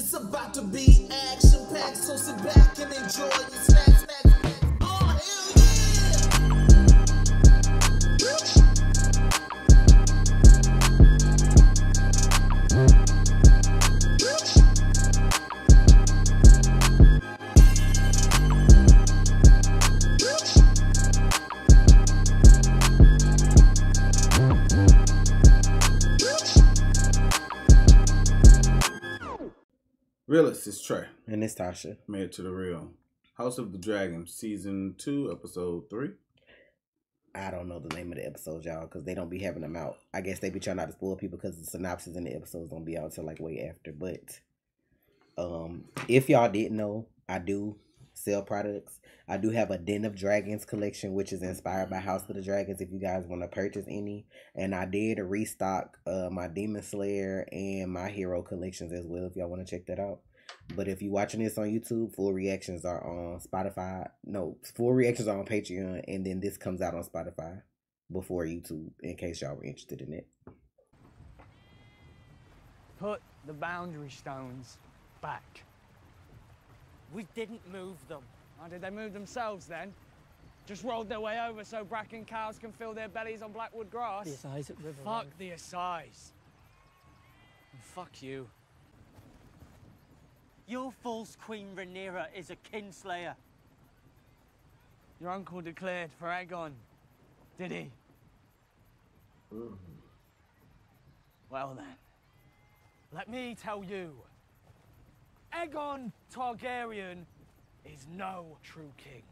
It's about to be action packed, so sit back and enjoy your snacks. Oh, hell Realist is Trey. And it's Tasha. Married to the Real. House of the Dragon, Season 2, Episode 3. I don't know the name of the episodes, y'all, because they don't be having them out. I guess they be trying not to spoil people because the synopsis in the episodes don't be out until like way after. But if y'all didn't know, I do sell products. I do have a Den of Dragons collection, which is inspired by House of the Dragons if you guys want to purchase any. And I did restock my Demon Slayer and my Hero collections as well if y'all want to check that out. But if you're watching this on YouTube, full reactions are on Spotify. No, full reactions are on Patreon. And then this comes out on Spotify before YouTube in case y'all were interested in it. Put the boundary stones back. We didn't move them. How did they move themselves then? Just rolled their way over so Bracken cows can fill their bellies on Blackwood grass? The Assize at River. Fuck the Assize. And fuck you. Your false Queen Rhaenyra is a kinslayer. Your uncle declared for Aegon, did he? Well then, let me tell you, Aegon Targaryen is no true king.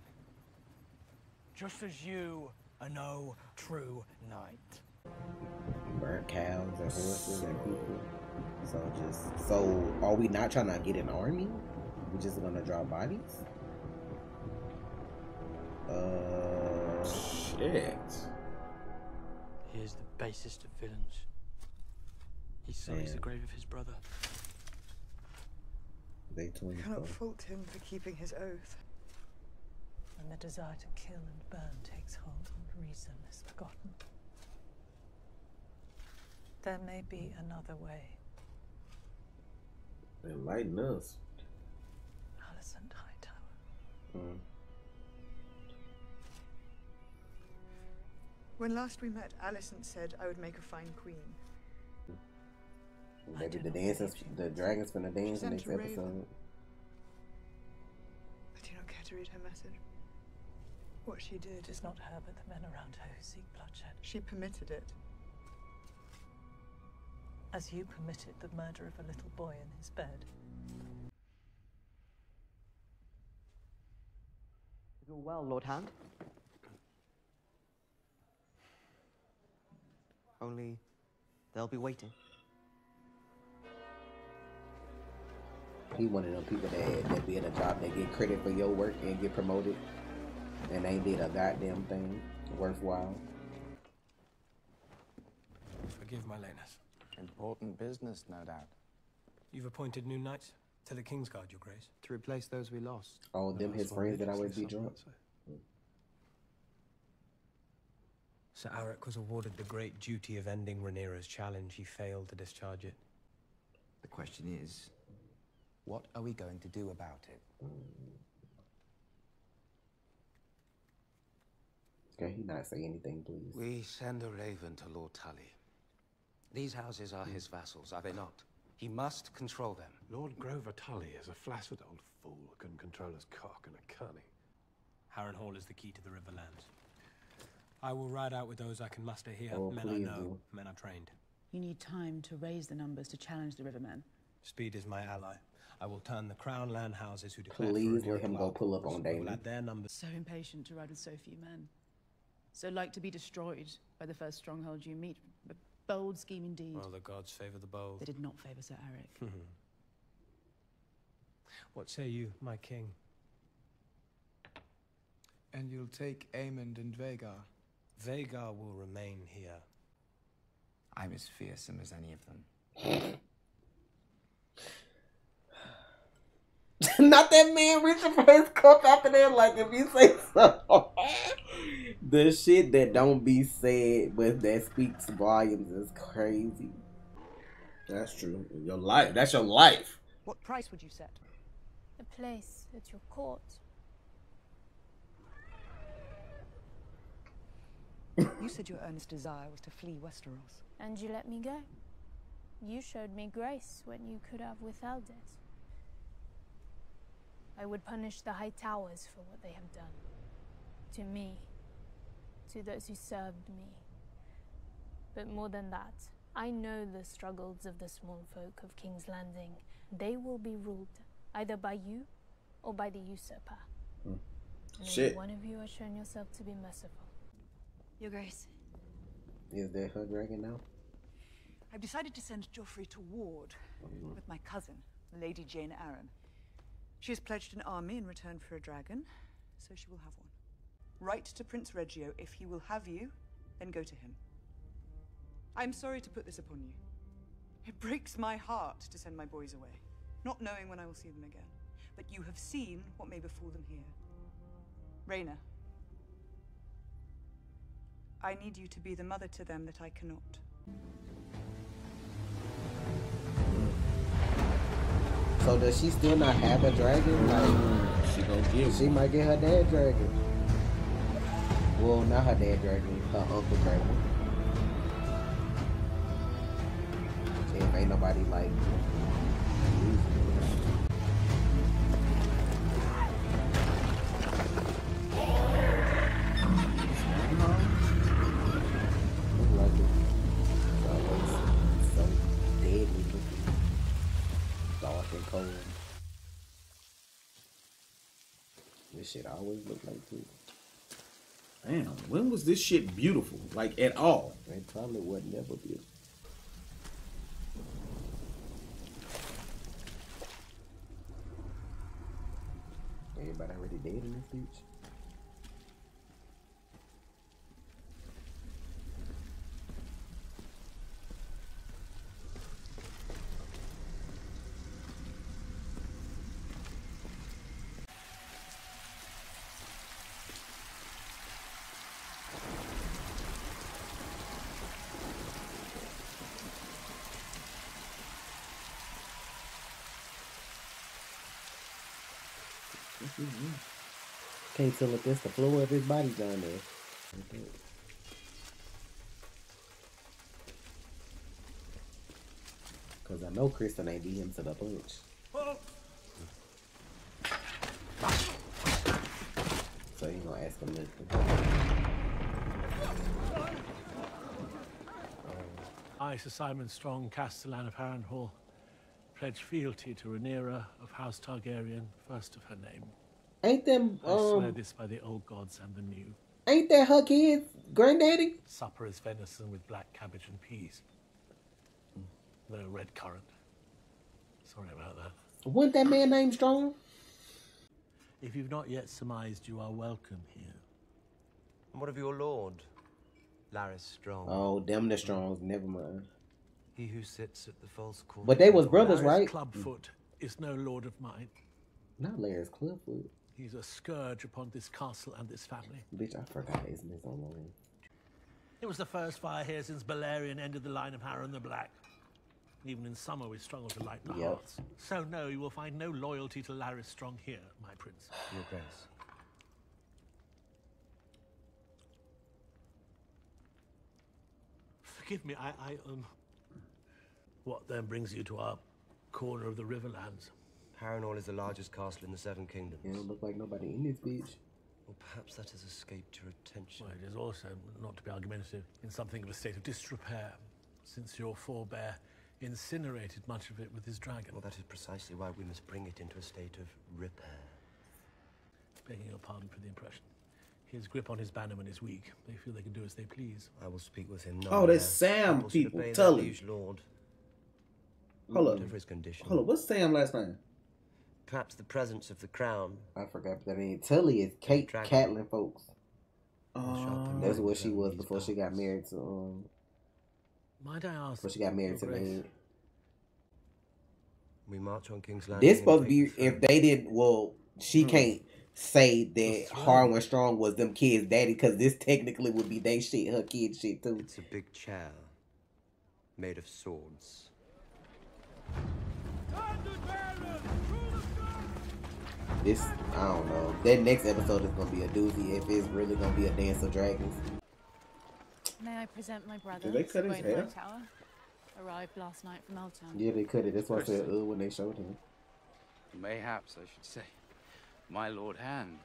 Just as you are no true knight. Burnt cows and horses and people. So are we not trying to get an army? We just gonna draw bodies? Shit. He is the basest of villains. He sullies the grave of his brother. They twins. I cannot fault him for keeping his oath. When the desire to kill and burn takes hold and reason is forgotten, there may be another way. Enlighten us. Alicent Hightower. When last we met, Alicent said I would make a fine queen. Maybe the dragons finna dance in the next episode. I do not care to read her message. What she did It is not her, but the men around her who seek bloodshed. She permitted it. As you permitted the murder of a little boy in his bed. You're well, Lord Hand. Only they'll be waiting. He one of them people that be in a job that get credit for your work and get promoted and ain't did a goddamn thing worthwhile. Forgive my lateness. Important business, no doubt. You've appointed new knights to the Kingsguard, Your Grace. To replace those we lost. Oh, them his friends that always be drunk. Sir Aric was awarded the great duty of ending Rhaenyra's challenge. He failed to discharge it. The question is, what are we going to do about it? Can he not say anything, please? We send a raven to Lord Tully. These houses are his vassals, are they not? He must control them. Lord Grover Tully is a flaccid old fool who can control his cock and a cunning. Harrenhal is the key to the Riverlands. I will ride out with those I can muster here. Oh, men I know, men I've trained. You need time to raise the numbers to challenge the Rivermen. Speed is my ally. I will turn the Crown land houses who declare Please let him go pull up on Daemon. At their numbers. So impatient to ride with so few men. So like to be destroyed by the first stronghold you meet. A bold scheme indeed. Well, the gods favor the bold. They did not favor Sir Aric. What say you, my king? And you'll take Aemond and Vhagar? Vhagar will remain here. I'm as fearsome as any of them. Not that man reaching for his cup after that, like if you say so. The shit that don't be said, but that speaks volumes is crazy. That's true. Your life. That's your life. What price would you set? A place at your court. You said your earnest desire was to flee Westeros. And you let me go. You showed me grace when you could have withheld it. I would punish the High Towers for what they have done. To me. To those who served me. But more than that, I know the struggles of the small folk of King's Landing. They will be ruled either by you or by the usurper. And Shit. one of you has shown yourself to be merciful. Your Grace, Is that her dragon now? I've decided to send Joffrey to Ward with my cousin, Lady Jane Arryn. She has pledged an army in return for a dragon, so she will have one. Write to Prince Reggio. If he will have you, then go to him. I'm sorry to put this upon you. It breaks my heart to send my boys away, not knowing when I will see them again. But you have seen what may befall them here. Rhaena, I need you to be the mother to them that I cannot. So does she still not have a dragon? Like, she gonna get she might get her dad dragon. Well, not her dad dragon, her uncle dragon. See if ain't nobody like look like it. It's always so deadly looking. Dark and cold. This shit always look like too. Damn, when was this shit beautiful? Like, at all? It probably was never beautiful. Everybody already dead in this beach? Can't tell if that's the floor of his body down there. Cause I know Kristen ain't beat him to the punch. So you gonna ask him nothing. I, Sir Simon Strong, Castellan of Harrenhal, pledge fealty to Rhaenyra of House Targaryen, first of her name. Ain't them I swear this by the old gods and the new. Ain't that her kid's granddaddy? Supper is venison with black cabbage and peas. No red currant. Sorry about that. Wasn't that man named Strong? If you've not yet surmised, you are welcome here. And what of your lord, Larys Strong? Oh, them the Strongs. Never mind. He who sits at the false court. But they was brothers, Larys right? Clubfoot is no lord of mine. Not Larys Clubfoot. He's a scourge upon this castle and this family. Bitch, I forgot his name so long. It was the first fire here since Balerion ended the line of Harren the Black. Even in summer, we struggle to light the hearths. So no, you will find no loyalty to Larys Strong here, my prince. Your Grace. Forgive me, What then brings you to our corner of the Riverlands? Harrenhal is the largest castle in the Seven Kingdoms. It don't look like nobody in this beach. Or perhaps that has escaped your attention. Well, it is also, not to be argumentative, in something of a state of disrepair, since your forebear incinerated much of it with his dragon. Well, that is precisely why we must bring it into a state of repair. Begging your pardon for the impression. His grip on his bannerman is weak. They feel they can do as they please. I will speak with him. Oh, that's Sam people. Tully. Lord. Hold up. Whatever his condition. Hold up. What's Sam last name? Perhaps the presence of the crown. I forgot that name. Tully is Kate Catelyn folks. That's what she was before she got married to Might I ask? Before she got married to me. We march on King's Landing. This supposed to be if they did well. She can't say that Harwin Strong was them kids' daddy because this technically would be they shit, her kid shit too. It's a big chair made of swords. This, I don't know. That next episode is gonna be a doozy if it's really gonna be a Dance of Dragons. May I present my brother? Did they cut his hair? Tower. Arrived last night from Eltown. Yeah, they cut it. That's why I said when they showed him. Mayhaps I should say, my Lord Hand.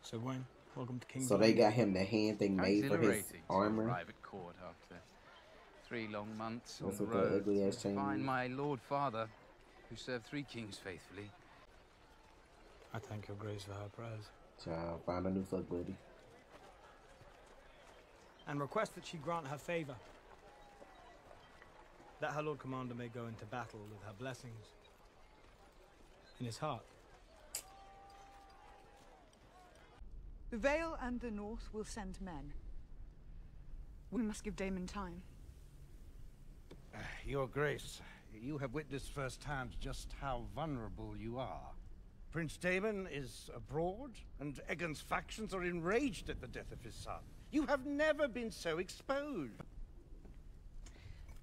So Wayne, welcome to King's So they got him the hand thing made for his Exhilarating to armor. arrive at court after 3 long months That's on what the that road. ugly ass To chain find is. my Lord Father, who served 3 kings faithfully. I thank your grace for her prayers. Child, find a new fuck buddy. And request that she grant her favor. That her Lord Commander may go into battle with her blessings in his heart. The Vale and the North will send men. We must give Daemon time. Your Grace, you have witnessed firsthand just how vulnerable you are. Prince Daemon is abroad, and Aegon's factions are enraged at the death of his son. You have never been so exposed.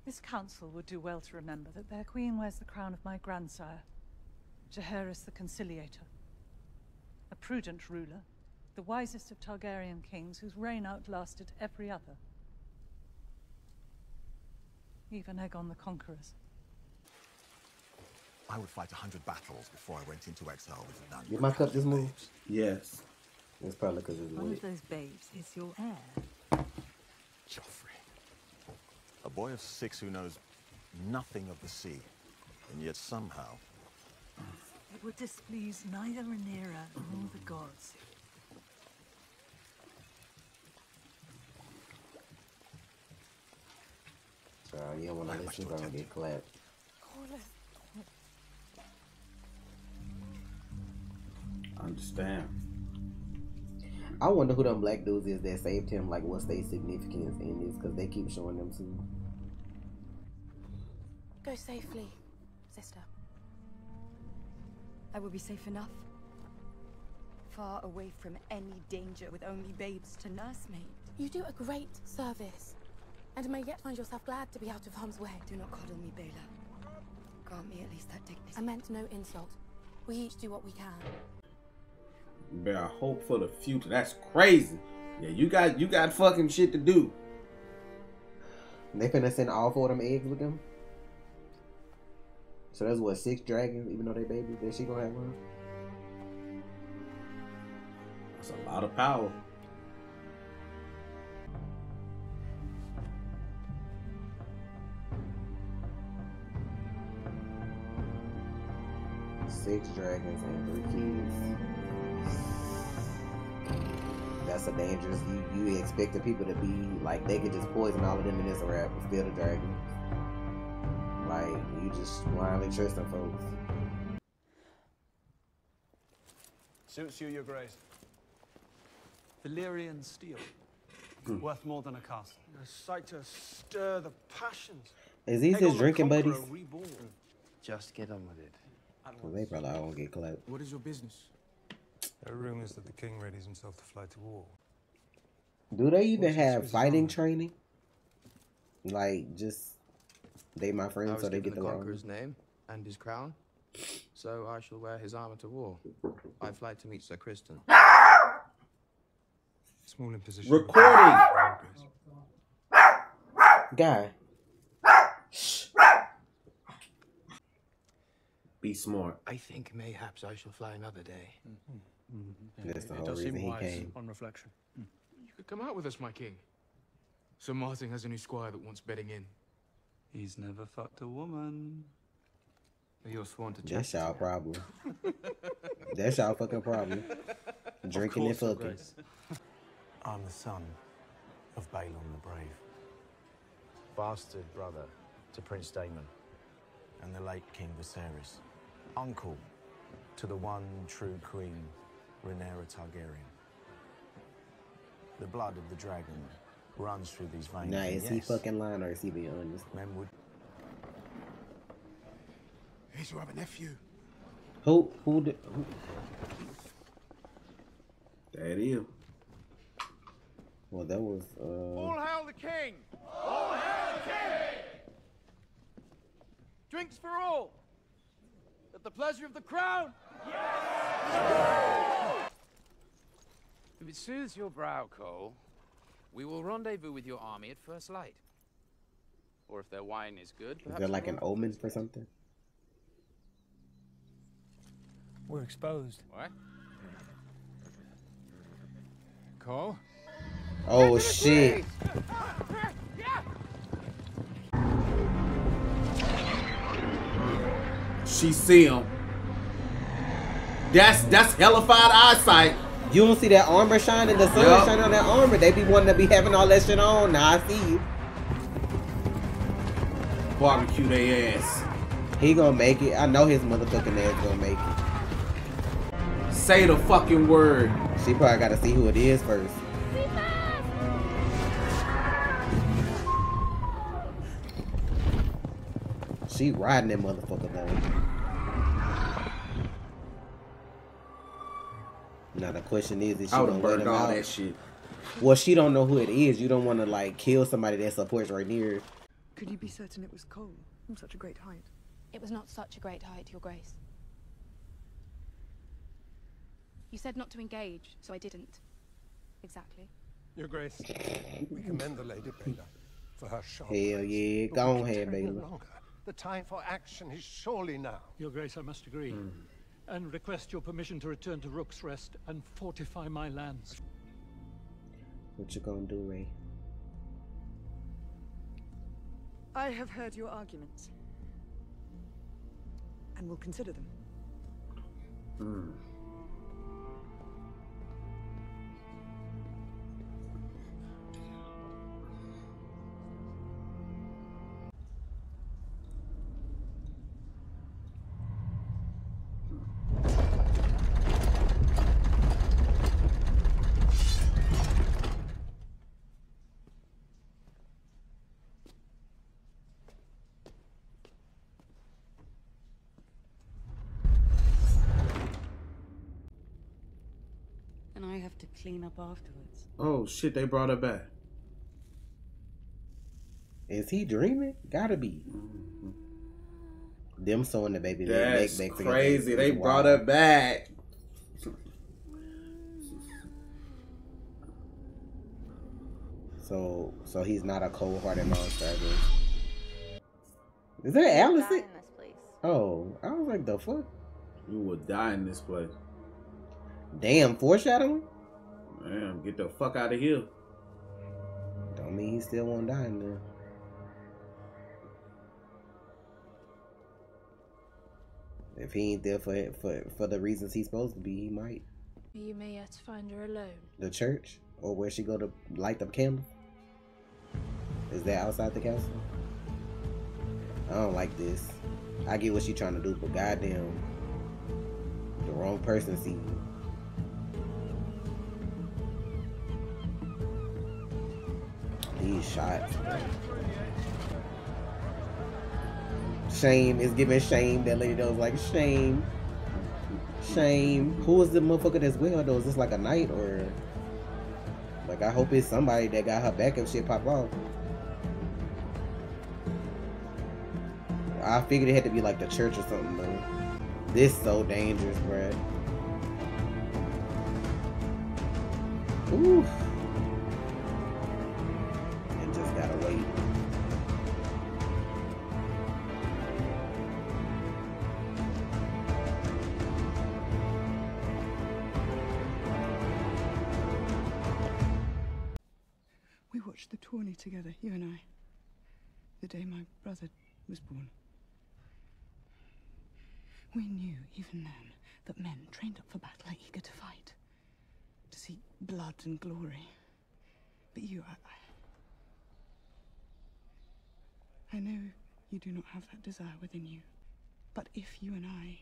This council would do well to remember that their queen wears the crown of my grandsire, Jaehaerys the Conciliator. A prudent ruler, the wisest of Targaryen kings whose reign outlasted every other. Even Aegon the Conqueror's. I would fight 100 battles before I went into exile with none. Did my cup just move? Yes. It's probably because it's One lit. of those babes is your heir. Joffrey. A boy of 6 who knows nothing of the sea, and yet somehow... It would displease neither Rhaenyra nor the gods. Child, you don't want to listen, gonna get clapped. Understand. I wonder who them black dudes is that saved him. Like, what's their significance in this? Because they keep showing them too. Go safely, sister. I will be safe enough. Far away from any danger with only babes to nurse me. You do a great service, and may yet find yourself glad to be out of harm's way. Do not coddle me, Baela. Grant me at least that dignity. I meant no insult. We each do what we can. Bear hope for the future. That's crazy. Yeah, you got fucking shit to do. They finna send all 4 of them eggs with them. So that's what, 6 dragons, even though they babies, that she gonna have one. That's a lot of power. Six dragons and 3 kids. That's a dangerous. You expect the people to be like they could just poison all of them in this rap and steal the dragons. Like you just blindly trusting folks. Suits you, Your Grace. Valyrian steel. Worth more than a castle. A sight to stir the passions. Is these his drinking buddies? Reborn. Just get on with it. Well, they probably all gonna get clapped. What is your business? There are rumors that the king readies himself to fly to war. Do they even have fighting training? Like, just they my I friends, was so they given get the the conqueror's name and his crown, so I shall wear his armor to war. I fly to meet Sir Criston. Small imposition. Recording. Guy. Be smart. I think mayhaps I shall fly another day. That's the It whole does reason seem he wise came. on reflection. You could come out with us, my king. Sir Martin has a new squire that wants bedding in. He's never fucked a woman. You're sworn to That's chastity. y'all problem. That's y'all fucking problem. Drinking and fucking. I'm the son of Balon the Brave. Bastard brother to Prince Daemon. And the late King Viserys. Uncle to the one true queen, Rhaenyra Targaryen. The blood of the dragon runs through these veins. Now, and is he yes, fucking lying or is he being honest? men would... Here's your other nephew. Who? That is. Well, that was, All hail the king! All hail the king! Drinks for all! At the pleasure of the crown! Yes! If it soothes your brow, Cole, we will rendezvous with your army at first light. Or if their wine is good, Is perhaps there like we'll an omen for something? We're exposed. What? Cole? Oh shit. She see him. That's hellified eyesight. You don't see that armor shining, the sun Yup. shining on that armor. They be wanting to be having all that shit on. Now I see you. Barbecue their ass. He gonna make it. I know his motherfucking ass gonna make it. Say the fucking word. She probably gotta see who it is first. She riding that motherfucker though. Now the question is she I gonna would've let burned him all out? that shit. Well, she don't know who it is. You don't want to like kill somebody that supports right near. Could you be certain it was Cole from such a great height? It was not such a great height, Your Grace. You said not to engage, so I didn't. Exactly. Your Grace, we commend the Lady Baylor for her sharp. Hell yeah, but go we on can ahead, tarry no Baylor. longer. The time for action is surely now. Your Grace, I must agree. And request your permission to return to Rook's Rest and fortify my lands. What you gonna do, Ray? I have heard your arguments. And will consider them. And I have to clean up afterwards. Oh shit, they brought her back. Is he dreaming? Gotta be. Them sewing the baby That's leg back together. crazy. They Wow. brought her back. So he's not a cold-hearted monster, I guess. Is that Allison? Oh, I was like, the fuck? You would die in this place. Damn, foreshadowing? Man, get the fuck out of here. Don't mean he still won't die in there. If he ain't there for the reasons he's supposed to be, he might. You may yet find her alone. The church? Or where she go to light the candle? Is that outside the castle? I don't like this. I get what she trying to do, but goddamn, the wrong person see you. These shots, bro. Shame is giving shame. That lady that was like, shame. Shame. Who is the motherfucker that's with her though? Is this like a knight or like, I hope it's somebody that got her back if shit pop off. I figured it had to be like the church or something though. This is so dangerous, bruh. Oof. And just gotta wait. We watched the tourney together, you and I. The day my brother was born. We knew, even then, that men trained up for battle are eager to fight. To see blood and glory. But you, I know you do not have that desire within you. But if you and I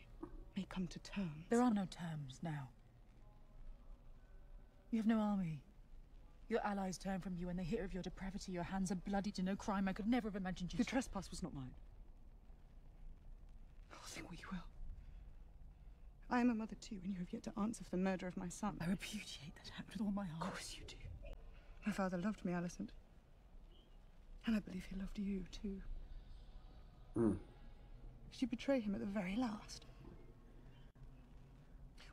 may come to terms... There are no terms now. You have no army. Your allies turn from you when they hear of your depravity. Your hands are bloody to no crime I could never have imagined you The to... trespass was not mine. Oh, think what you will. I am a mother too, and you have yet to answer for the murder of my son. I repudiate that act with all my heart. Of course you do. My father loved me, Alicent. And I believe he loved you too. Did you betray him at the very last?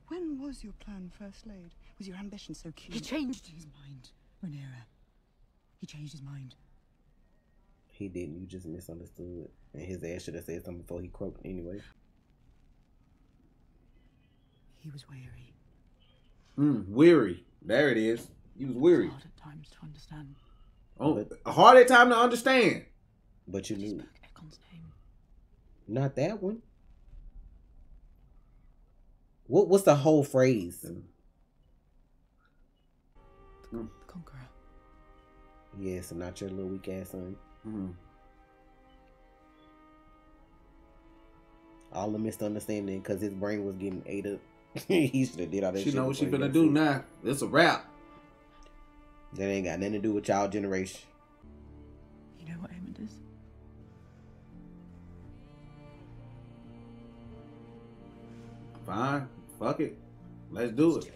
When was your plan first laid? Was your ambition so keen? He changed his mind, Rhaenyra. He changed his mind. He didn't. You just misunderstood. And his ass should have said something before he croaked anyway. He was weary. Weary. There it is. He was weary. Hard at times to understand. Oh, a hard at time to understand. But you knew. Egon's name. Not that one. What's the whole phrase? The Conqueror. Yes, and not your little weak ass son. All the misunderstanding because his brain was getting ate up. He should have did all that shit. She know what she finna do now. It's a wrap. That ain't got nothing to do with y'all generation. You know what Aemond is? Fine. Fuck it. Let's do it.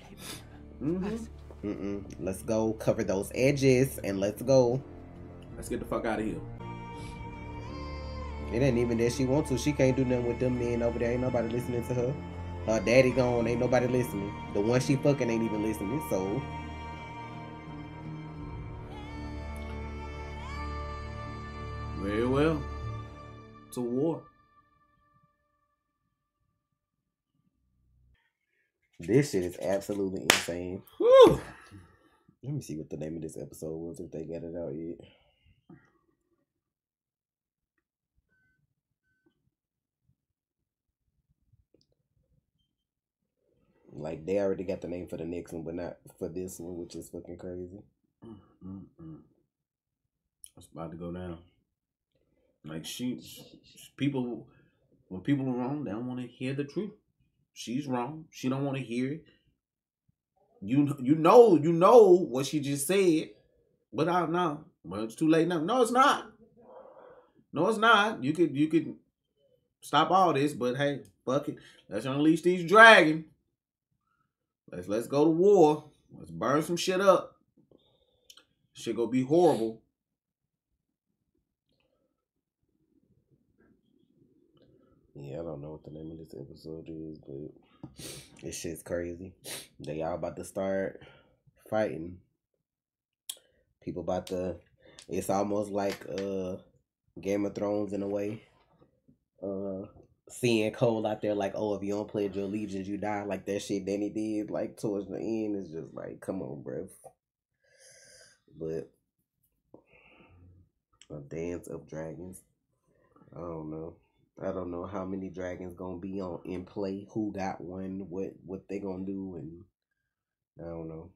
Let's go cover those edges and let's go. Let's get the fuck out of here. It ain't even that she wants to. She can't do nothing with them men over there. Ain't nobody listening to her. Her daddy gone. Ain't nobody listening. The one she fucking ain't even listening. So very well. To war. This shit is absolutely insane. Whew. Let me see what the name of this episode was, if they got it out yet. Like, they already got the name for the next one, but not for this one, which is fucking crazy. It's about to go down. Like, people, when people are wrong, they don't want to hear the truth. She's wrong. She don't want to hear it. You know what she just said, but I don't know. Well, it's too late now. No, it's not. No, it's not. You could stop all this, but hey, fuck it. Let's unleash these dragons. Let's go to war. Let's burn some shit up. Shit gonna be horrible. Yeah, I don't know what the name of this episode is, but this shit's crazy. They all about to start fighting. People about to... It's almost like Game of Thrones in a way. Seeing Cole out there like, oh, if you don't pledge your allegiance, you die. Like that shit Danny did, like, towards the end. Is just like, come on, bruh. But a dance of dragons. I don't know. I don't know how many dragons gonna be in play, who got one, what they gonna do, and I don't know.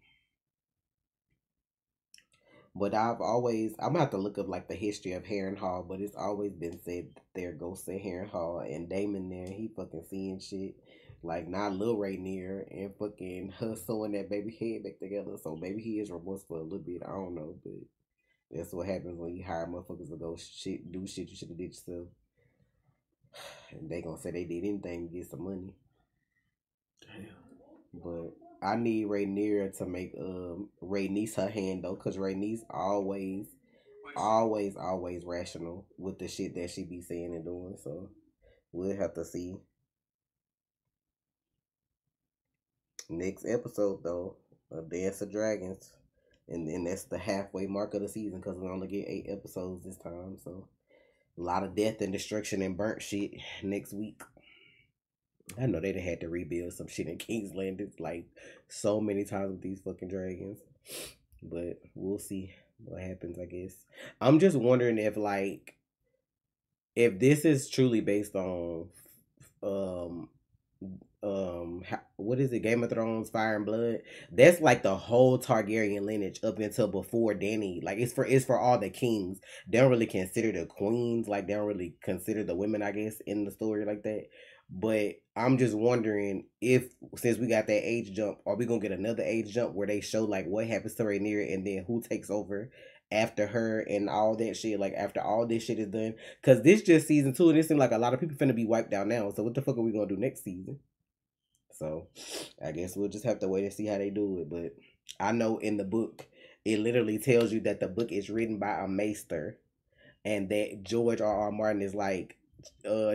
But I'm gonna have to look up like the history of Harrenhal, but it's always been said that there goes to Harrenhal and Daemon there, he fucking seeing shit. Like, not Lil Rhaenyra and fucking her sewing that baby head back together. So maybe he is remorseful a little bit, I don't know, but that's what happens when you hire motherfuckers to go do shit you should have did yourself. And they gonna say they did anything to get some money. Damn. But I need Rhaenyra to make Rhaenys her hand though, cause Rhaenys always rational with the shit that she be saying and doing. So we'll have to see. Next episode though, A Dance of Dragons, and then that's the halfway mark of the season, cause we only get 8 episodes this time. So a lot of death and destruction and burnt shit next week. I know they'd have had to rebuild some shit in King's Landing like so many times with these fucking dragons. But we'll see what happens, I guess. I'm just wondering if this is truly based on what is it, Game of Thrones, Fire and Blood? That's like the whole Targaryen lineage up until before Dany. Like, it's for all the kings. They don't really consider the queens, like they don't really consider the women, I guess, in the story like that. But I'm just wondering if, since we got that age jump, are we gonna get another age jump where they show like what happens to Rhaenyra and then who takes over after her and all that shit, like after all this shit is done? Cause this just season 2 and it seems like a lot of people finna be wiped out now. So what the fuck are we gonna do next season? So I guess we'll just have to wait and see how they do it. But I know in the book, it literally tells you that the book is written by a maester and that George R.R. Martin is like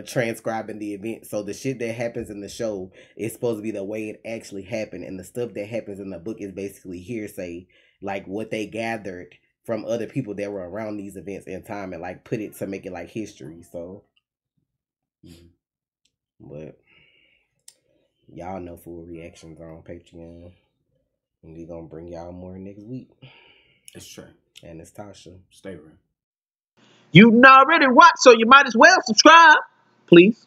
transcribing the event. So the shit that happens in the show is supposed to be the way it actually happened, and the stuff that happens in the book is basically hearsay, like what they gathered from other people that were around these events in time and like put it to make it like history. So, but y'all know full reactions are on Patreon, and we gonna bring y'all more next week. It's Trey. And it's Tasha. Stay real. You already watched, so you might as well subscribe, please.